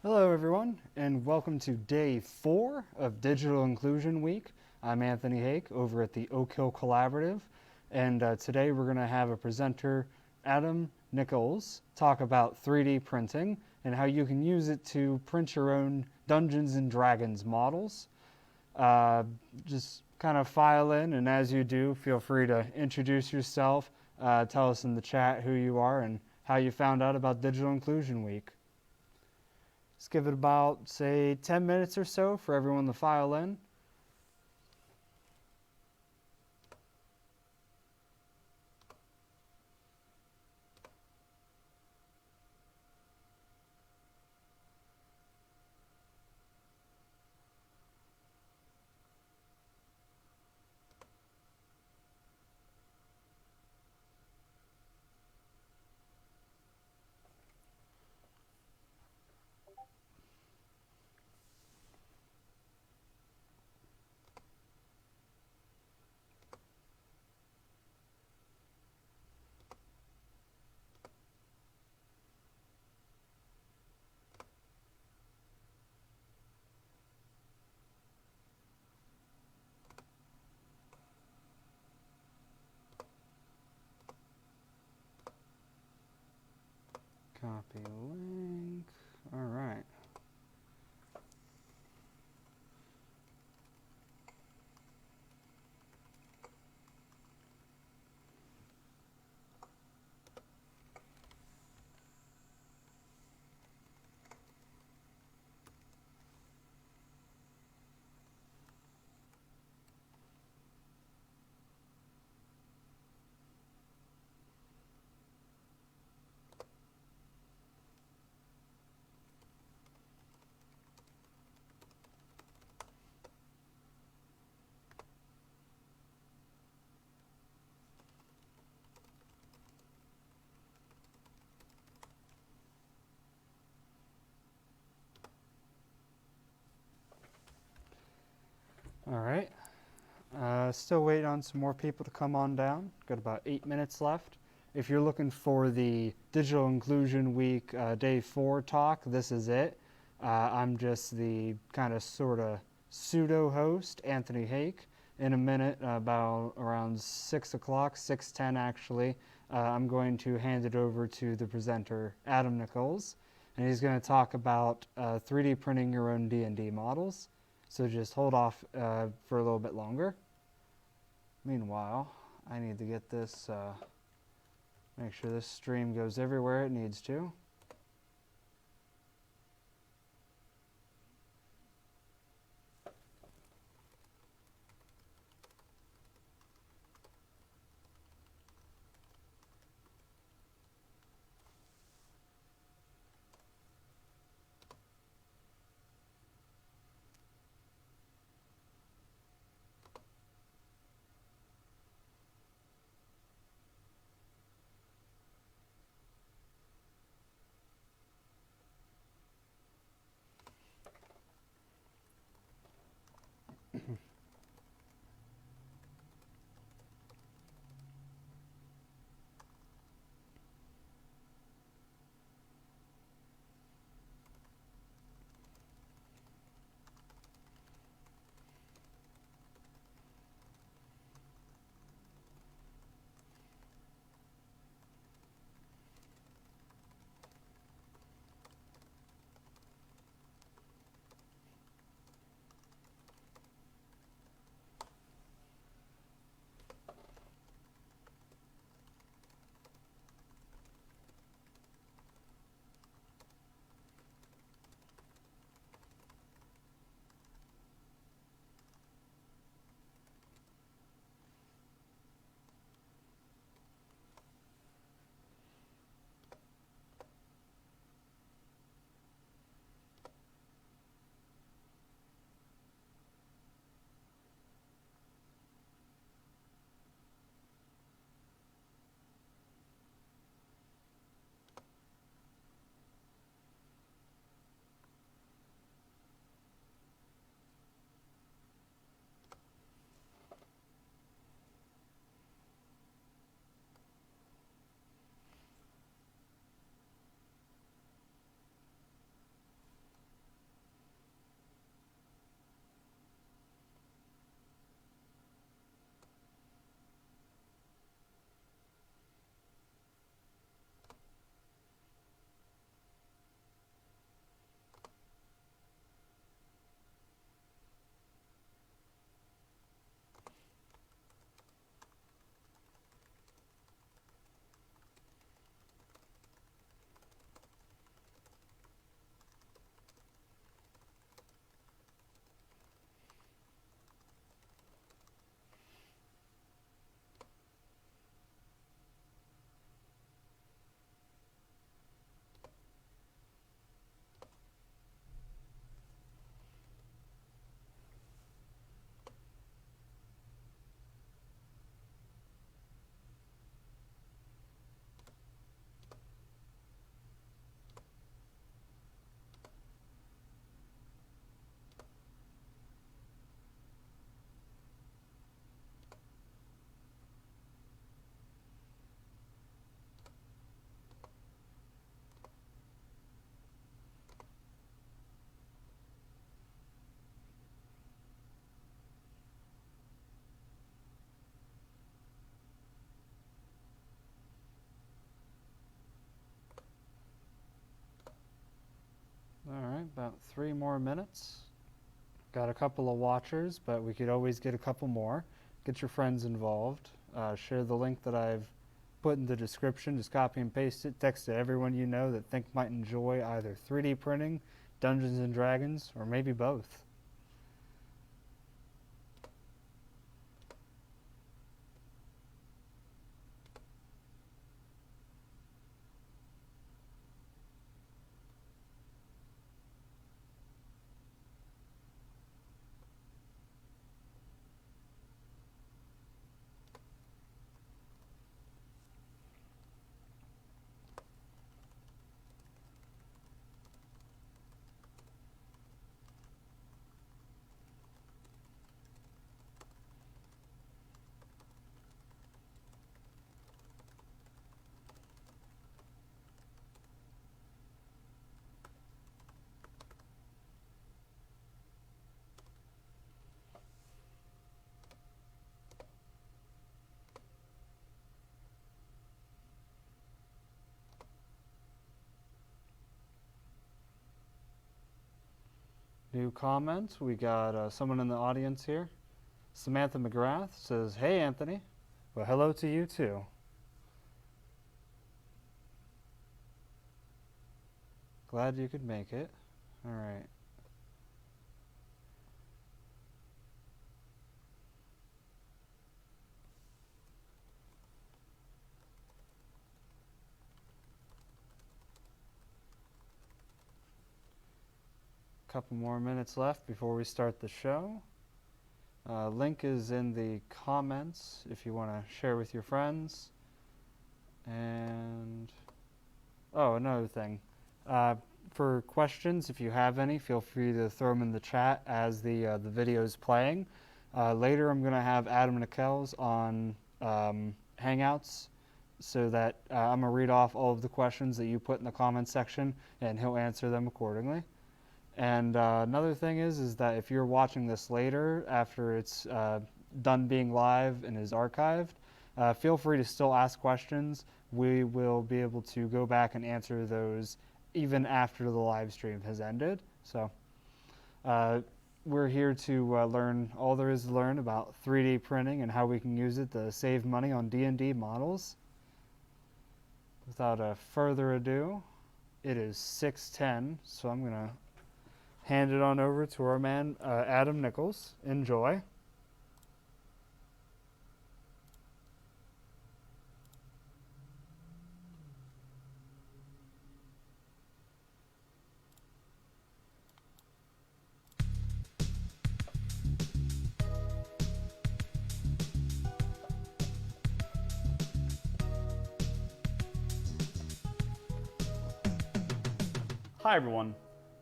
Hello, everyone, and welcome to day 4 of Digital Inclusion Week. I'm Anthony Hake over at the Oak Hill Collaborative, and today we're going to have a presenter, Adam Nichols, talk about 3D printing and how you can use it to print your own Dungeons and Dragons models. Just kind of file in, and as you do, feel free to introduce yourself, tell us in the chat who you are and how you found out about Digital Inclusion Week. Let's give it about, say, 10 minutes or so for everyone to file in. Copy link. All right. All right. Still waiting on some more people to come on down. Got about 8 minutes left. If you're looking for the Digital Inclusion Week Day 4 talk, this is it. I'm just the kind of sort of pseudo host, Anthony Hake. In a minute, about around 6 o'clock, 6:10 actually, I'm going to hand it over to the presenter, Adam Nichols, and he's going to talk about 3D printing your own D&D models. So just hold off for a little bit longer. Meanwhile, I need to get this, make sure this stream goes everywhere it needs to. about 3 more minutes. Got a couple of watchers, but we could always get a couple more. Get your friends involved. Share the link that I've put in the description. Just copy and paste it. Text it to everyone you know that think might enjoy either 3D printing, Dungeons and Dragons, or maybe both. New comments. We got someone in the audience here. Samantha McGrath says, "Hey, Anthony." Well, hello to you too. Glad you could make it. All right. Couple more minutes left before we start the show. Link is in the comments if you want to share with your friends. And another thing, for questions, if you have any, feel free to throw them in the chat as the video is playing. Later, I'm going to have Adam Nickels on Hangouts, so that I'm going to read off all of the questions that you put in the comments section, and he'll answer them accordingly. And another thing is that if you're watching this later, after it's done being live and is archived, feel free to still ask questions. We will be able to go back and answer those even after the live stream has ended. So we're here to learn all there is to learn about 3D printing and how we can use it to save money on D&D models. Without further ado, it is 6:10, so I'm going to hand it on over to our man, Adam Nickels. Enjoy. Hi everyone,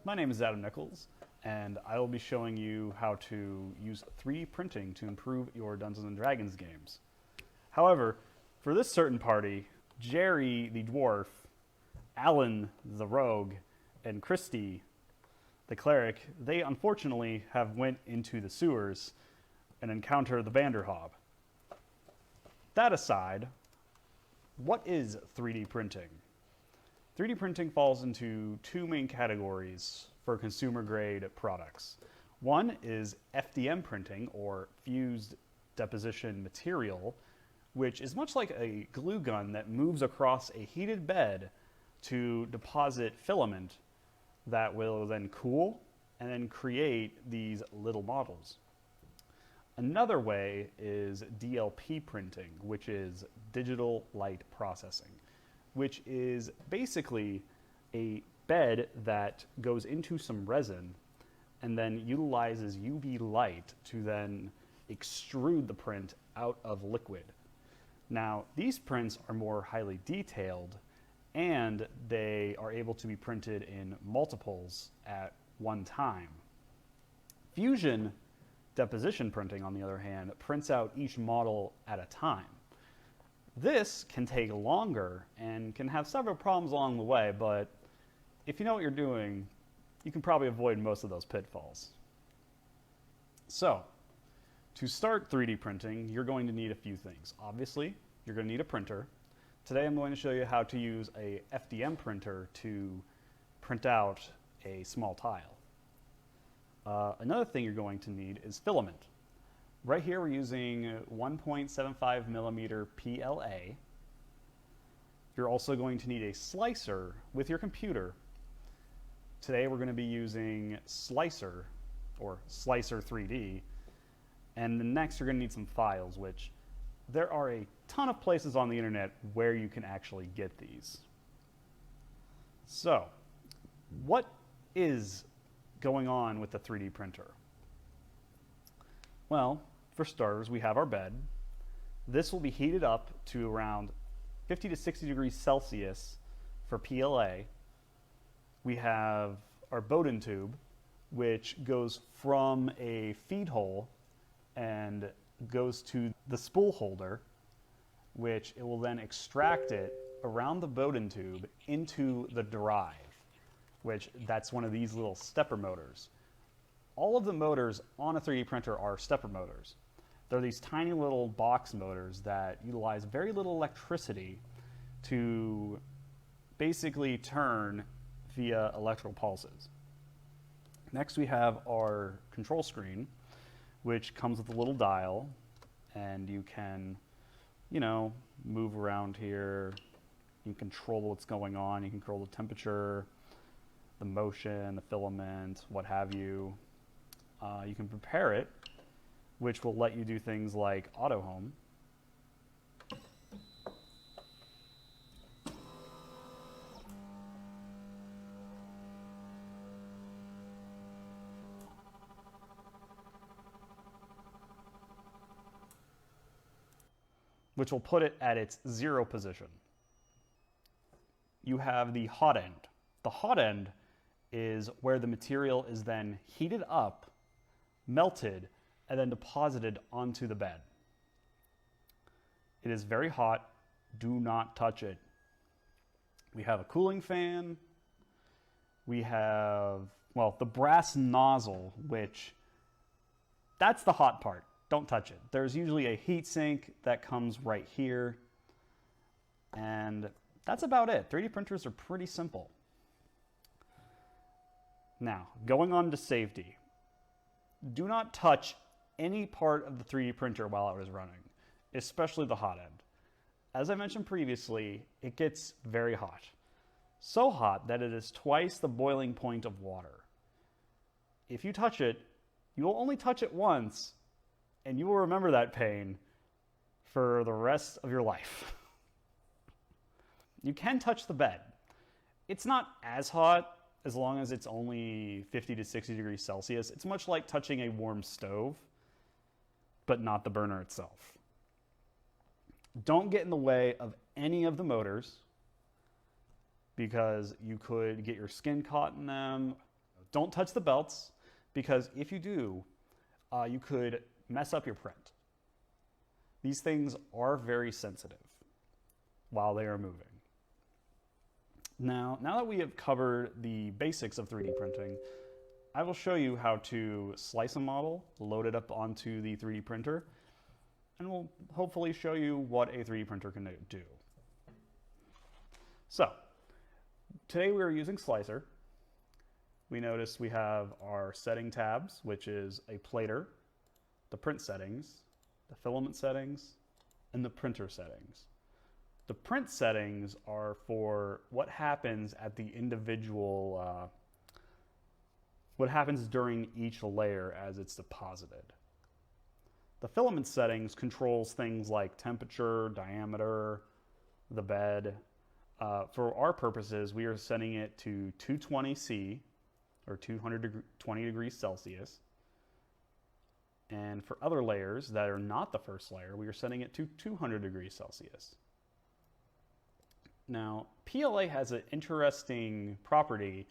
my name is Adam Nickels, and I will be showing you how to use 3D printing to improve your Dungeons and Dragons games. However, for this certain party, Jerry the Dwarf, Alan the Rogue, and Christy the Cleric, they unfortunately have went into the sewers and encountered the Vanderhob. That aside, what is 3D printing? 3D printing falls into two main categories for consumer-grade products. One is FDM printing, or fused deposition material, which is much like a glue gun that moves across a heated bed to deposit filament that will then cool and then create these little models. Another way is DLP printing, which is digital light processing, which is basically a bed that goes into some resin and then utilizes UV light to then extrude the print out of liquid. Now, these prints are more highly detailed, and they are able to be printed in multiples at one time. Fusion deposition printing, on the other hand, prints out each model at a time. This can take longer and can have several problems along the way, but if you know what you're doing, you can probably avoid most of those pitfalls. So, to start 3D printing, you're going to need a few things. Obviously, you're going to need a printer. Today I'm going to show you how to use a FDM printer to print out a small tile. Another thing you're going to need is filament. Right here we're using 1.75 millimeter PLA. You're also going to need a slicer with your computer. Today we're going to be using Slicer, or Slicer 3D, and then next you're going to need some files, which there are a ton of places on the internet where you can actually get these. So, what is going on with the 3D printer? Well, for starters, we have our bed. This will be heated up to around 50 to 60 degrees Celsius for PLA. We have our Bowden tube, which goes from a feed hole and goes to the spool holder, which it will then extract it around the Bowden tube into the drive, which that's one of these little stepper motors. All of the motors on a 3D printer are stepper motors. They're these tiny little box motors that utilize very little electricity to basically turn via electrical pulses. Next we have our control screen, which comes with a little dial, and you can, move around here. You can control what's going on. You can control the temperature, the motion, the filament, what have you. You can prepare it, which will let you do things like auto home. Which will put it at its 0 position. You have the hot end. The hot end is where the material is then heated up, melted, and then deposited onto the bed. It is very hot. Do not touch it. We have a cooling fan. We have, the brass nozzle, which that's the hot part. Don't touch it. There's usually a heat sink that comes right here. And that's about it. 3D printers are pretty simple. Now, going on to safety. Do not touch any part of the 3D printer while it is running, especially the hot end. As I mentioned previously, it gets very hot. So hot that it is twice the boiling point of water. If you touch it, you will only touch it once, and you will remember that pain for the rest of your life. You can touch the bed. It's not as hot as long as it's only 50 to 60 degrees Celsius. It's much like touching a warm stove, but not the burner itself. Don't get in the way of any of the motors because you could get your skin caught in them. Don't touch the belts because if you do, you could mess up your print. These things are very sensitive while they are moving. Now that we have covered the basics of 3D printing, I will show you how to slice a model, load it up onto the 3D printer, and we'll hopefully show you what a 3D printer can do. So, today we are using Slicer. We notice we have our setting tabs, which is a plater, the print settings, the filament settings, and the printer settings. The print settings are for what happens at the individual, what happens during each layer as it's deposited. The filament settings controls things like temperature, diameter, the bed. For our purposes, we are setting it to 220C, or 220 degrees Celsius. And for other layers that are not the first layer, we are setting it to 200 degrees Celsius. Now, PLA has an interesting property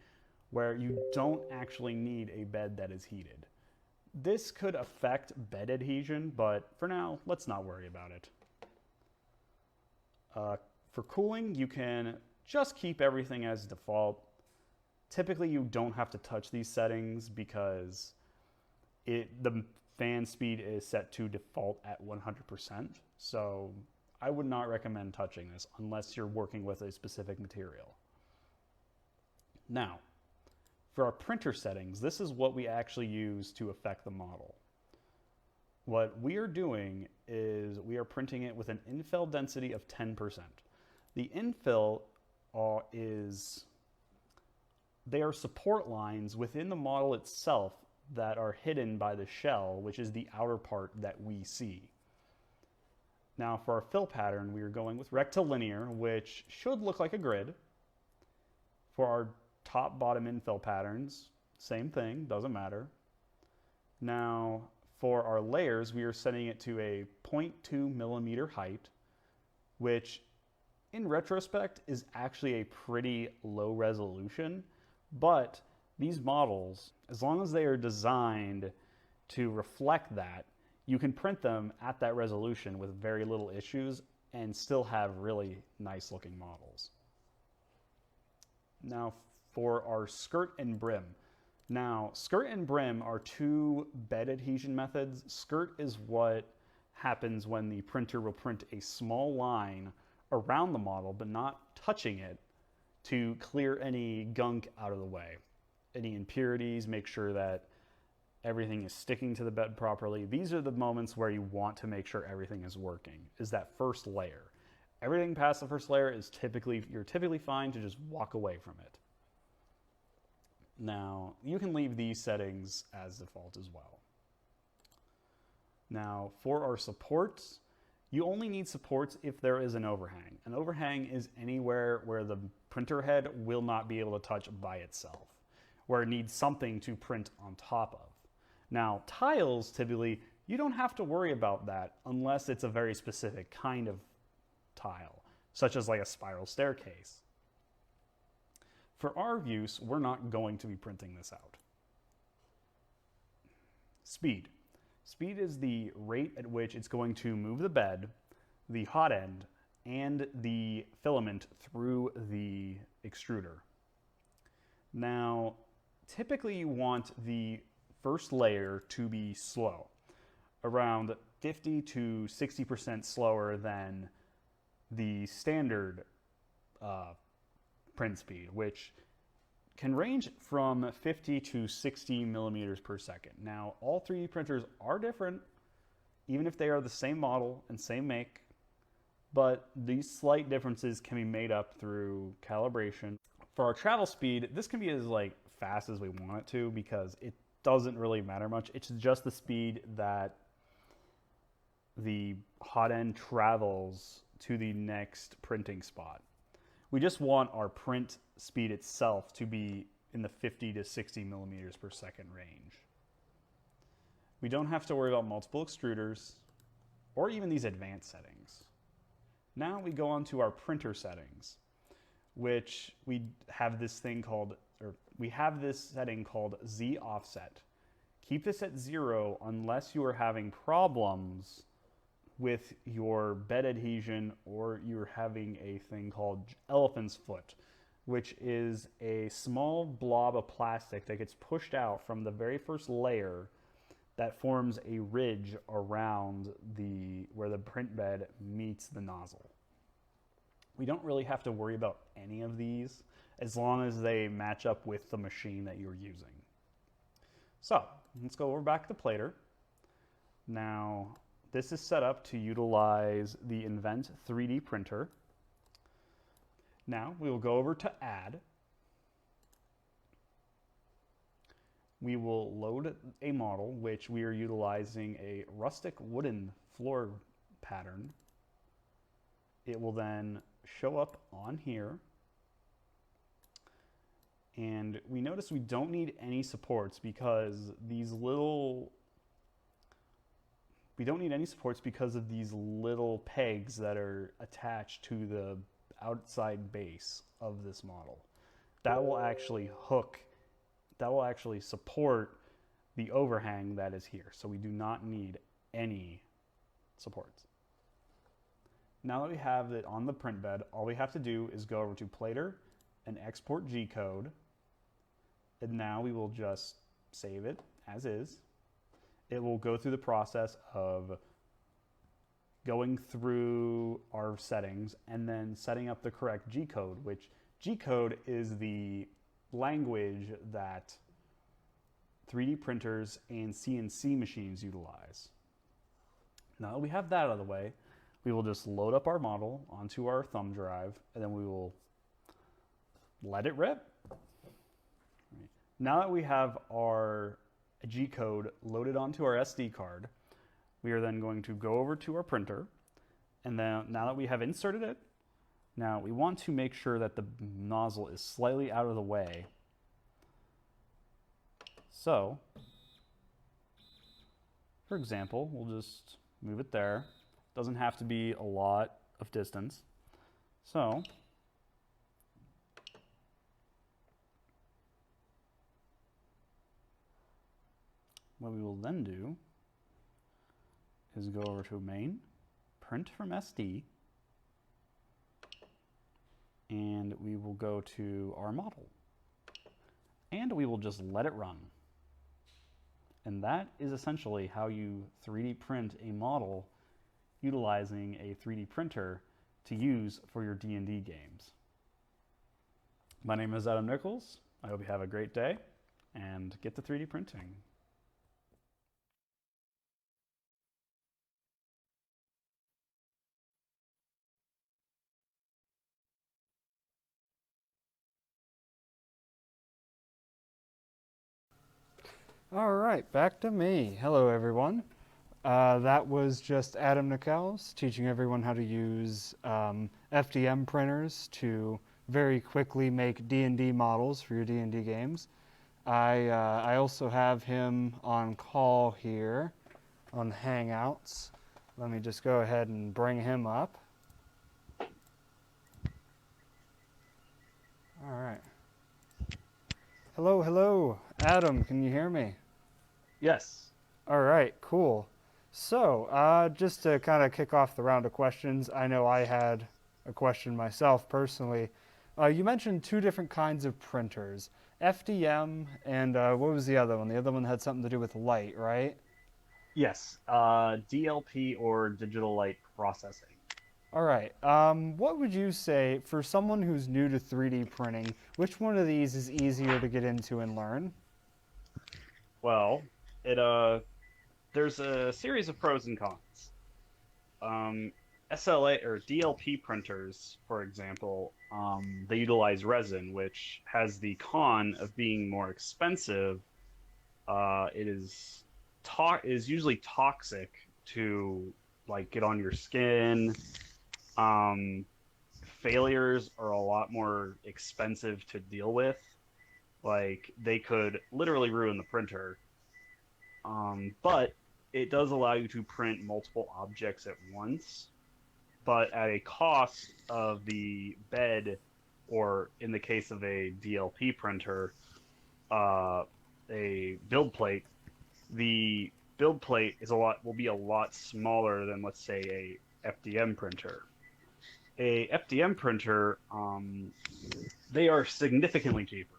where you don't actually need a bed that is heated. This could affect bed adhesion, but for now, let's not worry about it. For cooling, you can just keep everything as default. Typically, you don't have to touch these settings because the fan speed is set to default at 100%. So I would not recommend touching this unless you're working with a specific material. Now, For our printer settings, this is what we actually use to affect the model. What we are doing is we are printing it with an infill density of 10%. The infill they are support lines within the model itself that are hidden by the shell, which is the outer part that we see. Now for our fill pattern, we are going with rectilinear, which should look like a grid. For our top bottom infill patterns, same thing, doesn't matter. Now for our layers, we are setting it to a 0.2 millimeter height, which in retrospect is actually a pretty low resolution, but these models, as long as they are designed to reflect that, you can print them at that resolution with very little issues and still have really nice looking models. Now for our skirt and brim. Now, skirt and brim are two bed adhesion methods. Skirt is what happens when the printer will print a small line around the model, but not touching it to clear any gunk out of the way. Any impurities, make sure that everything is sticking to the bed properly. These are the moments where you want to make sure everything is working, is that first layer. Everything past the first layer is you're typically fine to just walk away from it. Now, you can leave these settings as default as well. Now, for our supports, you only need supports if there is an overhang. An overhang is anywhere where the printer head will not be able to touch by itself, where it needs something to print on top of. Now, tiles, typically, you don't have to worry about that unless it's a very specific kind of tile, such as like a spiral staircase. For our use, we're not going to be printing this out. Speed. Speed is the rate at which it's going to move the bed, the hot end, and the filament through the extruder. Now, typically you want the first layer to be slow, around 50 to 60% slower than the standard print speed, which can range from 50 to 60 millimeters per second. Now, all 3D printers are different, even if they are the same model and same make, but these slight differences can be made up through calibration. For our travel speed, this can be as fast as we want it to because it doesn't really matter much. It's just the speed that the hot end travels to the next printing spot. We just want our print speed itself to be in the 50 to 60 millimeters per second range. We don't have to worry about multiple extruders or even these advanced settings. Now we go on to our printer settings, which we have this setting called Z offset. Keep this at 0 unless you are having problems with your bed adhesion or you're having a thing called elephant's foot, which is a small blob of plastic that gets pushed out from the very first layer that forms a ridge around where the print bed meets the nozzle. We don't really have to worry about any of these as long as they match up with the machine that you're using. So let's go over back to Plater. Now, this is set up to utilize the Invent 3D printer. Now we will go over to Add. We will load a model, which we are utilizing a rustic wooden floor pattern. It will then show up on here. And we notice we don't need any supports because of these little pegs that are attached to the outside base of this model. That will actually support the overhang that is here. So we do not need any supports. Now that we have it on the print bed, all we have to do is go over to Plater and export G-code. And now we will just save it as is. It will go through the process of going through our settings and then setting up the correct G-code, which G-code is the language that 3D printers and CNC machines utilize. Now that we have that out of the way, we will just load up our model onto our thumb drive, and then we will let it rip. Now that we have our G code loaded onto our SD card, we are then going to go over to our printer, and then now that we have inserted it, now we want to make sure that the nozzle is slightly out of the way. So, for example, we'll just move it there. Doesn't have to be a lot of distance. So, what we will then do is go over to main, print from SD, and we will go to our model. And we will just let it run. And that is essentially how you 3D print a model utilizing a 3D printer to use for your D&D games. My name is Adam Nichols. I hope you have a great day and get to 3D printing. All right, back to me. Hello, everyone. That was just Adam Nichols teaching everyone how to use FDM printers to very quickly make D&D models for your D&D games. I also have him on call here on Hangouts. Let me just go ahead and bring him up. All right. Hello, Adam, can you hear me? Yes. All right, cool. So, just to kind of kick off the round of questions, I know I had a question myself personally. You mentioned two different kinds of printers, FDM and what was the other one? The other one had something to do with light, right? Yes. DLP or digital light processing. All right. What would you say for someone who's new to 3D printing, which one of these is easier to get into and learn? Well, there's a series of pros and cons. SLA or DLP printers, for example, they utilize resin, which has the con of being more expensive. It is usually toxic to like get on your skin. Failures are a lot more expensive to deal with. Like they could literally ruin the printer. But it does allow you to print multiple objects at once, but at a cost of the bed, or in the case of a DLP printer, a build plate. The build plate will be a lot smaller than, let's say, a FDM printer. A FDM printer, they are significantly cheaper.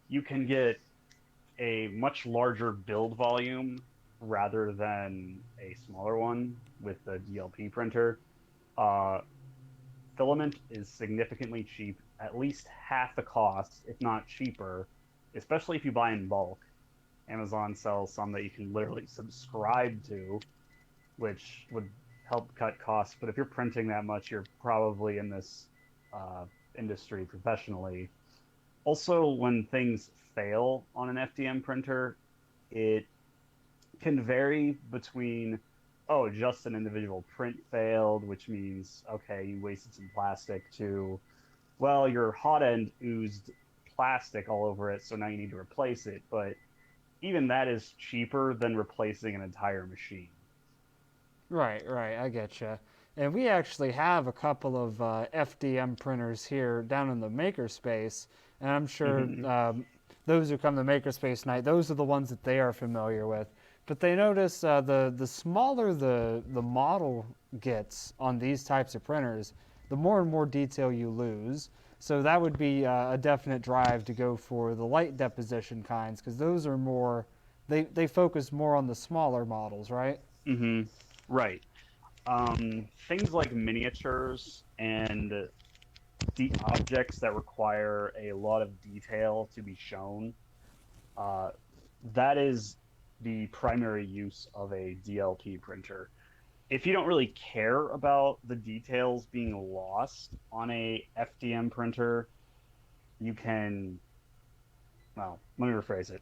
You can get a much larger build volume rather than a smaller one with the DLP printer. Filament is significantly cheap, at least half the cost, if not cheaper, especially if you buy in bulk. Amazon sells some that you can literally subscribe to, which would help cut costs. But if you're printing that much, you're probably in this industry professionally. Also, when things fail on an FDM printer, it can vary between, oh, just an individual print failed, which means, okay, you wasted some plastic, to, well, your hot end oozed plastic all over it, so now you need to replace it. But even that is cheaper than replacing an entire machine. Right, I get you. And we actually have a couple of FDM printers here down in the makerspace, and I'm sure those who come to makerspace night, those are the ones that they are familiar with. But they notice the smaller the model gets on these types of printers, the more and more detail you lose. So that would be a definite drive to go for the light deposition kinds, because those are more, they focus more on the smaller models, right? Right. Things like miniatures and objects that require a lot of detail to be shown, uh, that is the primary use of a DLP printer. If you don't really care about the details being lost on a FDM printer, you can, well, let me rephrase it.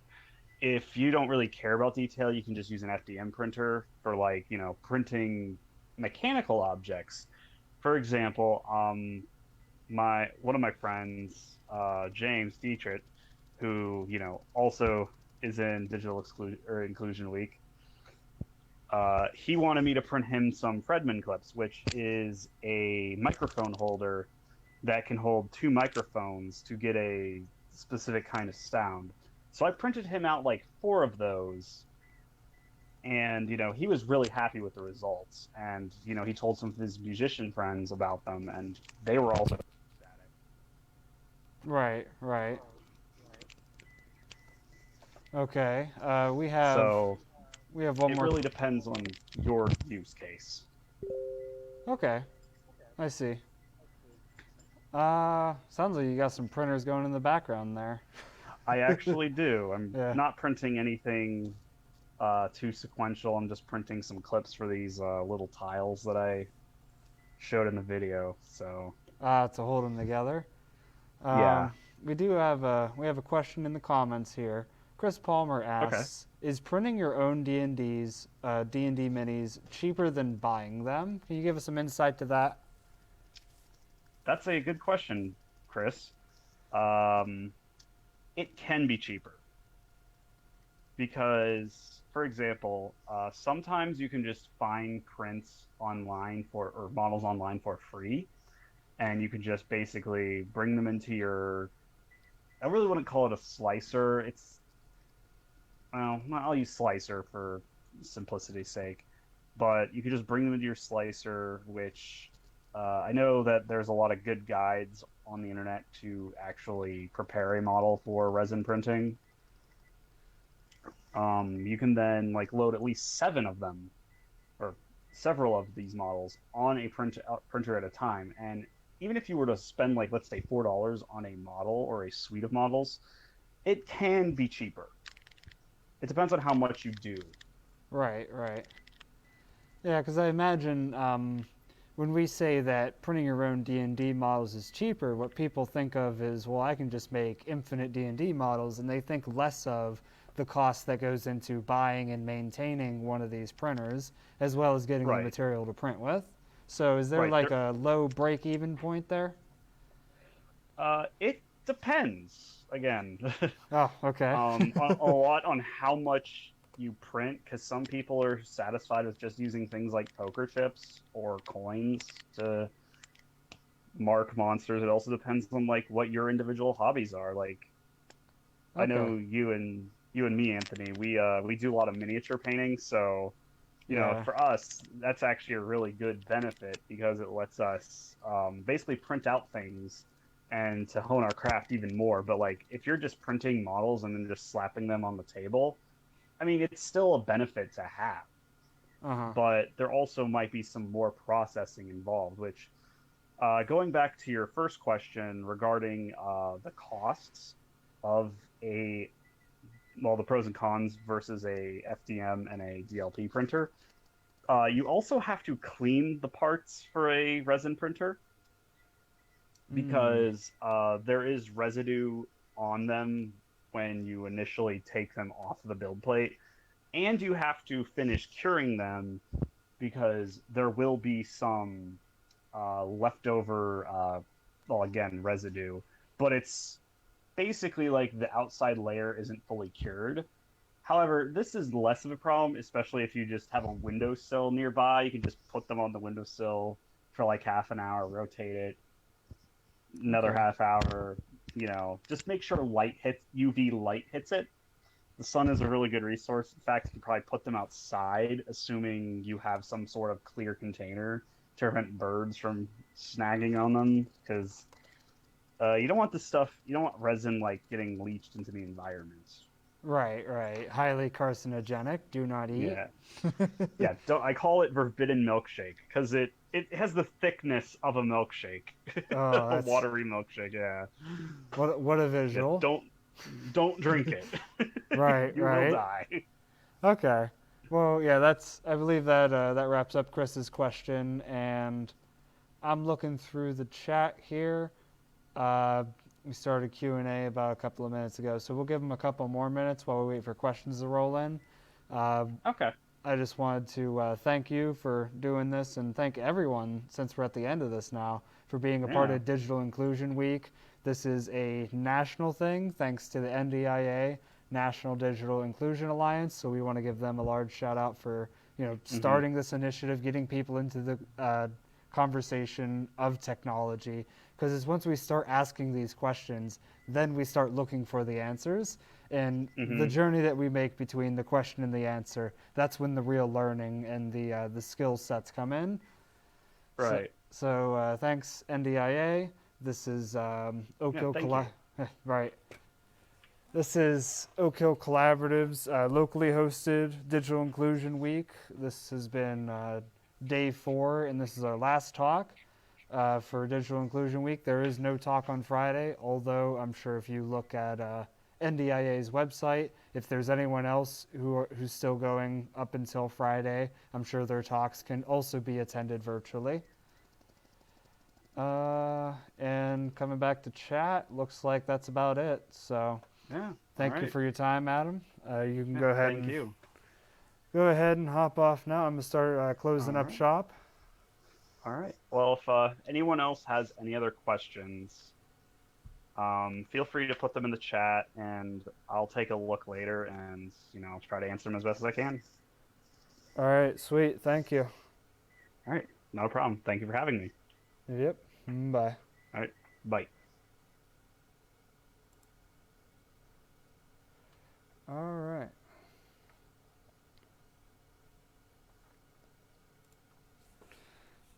If you don't really care about detail, you can just use an FDM printer for like, printing mechanical objects. For example, my one of my friends, James Dietrich, who also is in Inclusion Week. He wanted me to print him some Fredman clips, which is a microphone holder that can hold two microphones to get a specific kind of sound. So I printed him out like four of those, and he was really happy with the results. And he told some of his musician friends about them, and they were also ecstatic. Right, right. Okay. So We have one it more. really depends on your use case. Okay, I see. Sounds like you got some printers going in the background there. I actually do. I'm Yeah. not printing anything too sequential. I'm just printing some clips for these little tiles that I showed in the video. So To hold them together. yeah, Um, we have a question in the comments here. Chris Palmer okay, asks, "Is printing your own D&Ds, D&D minis, cheaper than buying them?" Can you give us some insight to that? that's a good question, Chris. Um, it can be cheaper because, for example, sometimes you can just find prints online for or models online for free, and you can just basically bring them into your. I really wouldn't call it a slicer. It's well, I'll use slicer for simplicity's sake, but you could just bring them into your slicer, which I know that there's a lot of good guides on the internet to actually prepare a model for resin printing. You can then like load at least seven of them or several of these models on a printer at a time, and even if you were to spend like let's say $4 on a model or a suite of models, it can be cheaper. It depends on how much you do. Right, right. Yeah, because I imagine when we say that printing your own D&D models is cheaper, what people think of is, well, I can just make infinite D&D models, and they think less of the cost that goes into buying and maintaining one of these printers, as well as getting the Right, material to print with. So is there right. like a low break-even point there? It depends. Again, Oh, okay. a lot on how much you print, because some people are satisfied with just using things like poker chips or coins to mark monsters. It also depends on like what your individual hobbies are. Like I Okay. know you and me, Anthony. We do a lot of miniature painting, so Yeah. for us, that's actually a really good benefit because it lets us basically print out things and to hone our craft even more. But like if you're just printing models and then just slapping them on the table, I mean, it's still a benefit to have, Uh-huh. but there also might be some more processing involved, which going back to your first question regarding the costs of a the pros and cons versus a FDM and a DLP printer. You also have to clean the parts for a resin printer Mm. because there is residue on them when you initially take them off the build plate, and you have to finish curing them because there will be some leftover, again, residue, but it's basically like the outside layer isn't fully cured. However, this is less of a problem, especially if you just have a windowsill nearby. You can just put them on the windowsill for like half an hour, rotate it, another Okay. half hour, just make sure UV light hits it. The sun is a really good resource. In fact, you can probably put them outside, assuming you have some sort of clear container to prevent birds from snagging on them, because you don't want resin like getting leached into the environment. Right. Highly carcinogenic. Do not eat. Yeah, yeah. Don't I call it forbidden milkshake because it has the thickness of a milkshake, Oh, a that's watery milkshake. Yeah, what a yeah. visual. Don't drink it. You will Right. die. Okay. Well, yeah, that's. I believe that that wraps up Chris's question, and I'm looking through the chat here. Uh, we started Q&A about a couple of minutes ago, so we'll give them a couple more minutes while we wait for questions to roll in. Uh, Okay. I just wanted to thank you for doing this and thank everyone, since we're at the end of this now, for being a part Yeah. of Digital Inclusion Week. This is a national thing thanks to the NDIA, National Digital Inclusion Alliance, so we want to give them a large shout out for Hmm. starting this initiative, getting people into the conversation of technology, because it's once we start asking these questions, then we start looking for the answers. And the Hmm. journey that we make between the question and the answer, that's when the real learning and the skill sets come in. So, Right. so thanks, NDIA. This is Oak Yeah. Hill Thank you. right. This is Oak Hill Collaborative's locally hosted Digital Inclusion Week. This has been day 4, and this is our last talk for Digital Inclusion Week. There is no talk on Friday, although I'm sure if you look at NDIA's website, if there's anyone else who's still going up until Friday, I'm sure their talks can also be attended virtually. And coming back to chat, looks like that's about it. So Yeah. All thank you right. for your time, Adam. You can Yeah. go ahead Thank and you. hop off now. I'm gonna start All closing up right. shop. All right. Well, if anyone else has any other questions, feel free to put them in the chat, and I'll take a look later, and try to answer them as best as I can. All right, sweet. Thank you. All right. No problem. Thank you for having me. Yep. Bye. All right. Bye. All right.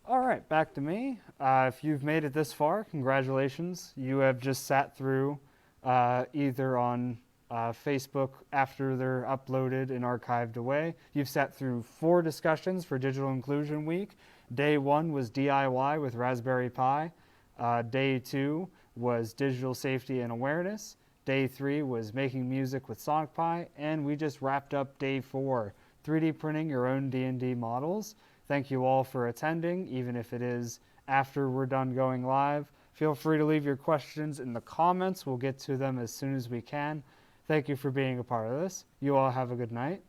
All right, back to me. If you've made it this far, congratulations. You have just sat through either on Facebook after they're uploaded and archived away. You've sat through 4 discussions for Digital Inclusion Week. Day 1 was DIY with Raspberry Pi. Day 2 was Digital Safety and Awareness. Day 3 was Making Music with Sonic Pi. And we just wrapped up Day 4, 3D printing your own D&D models. Thank you all for attending, even if it is after we're done going live. Feel free to leave your questions in the comments. We'll get to them as soon as we can. Thank you for being a part of this. You all have a good night.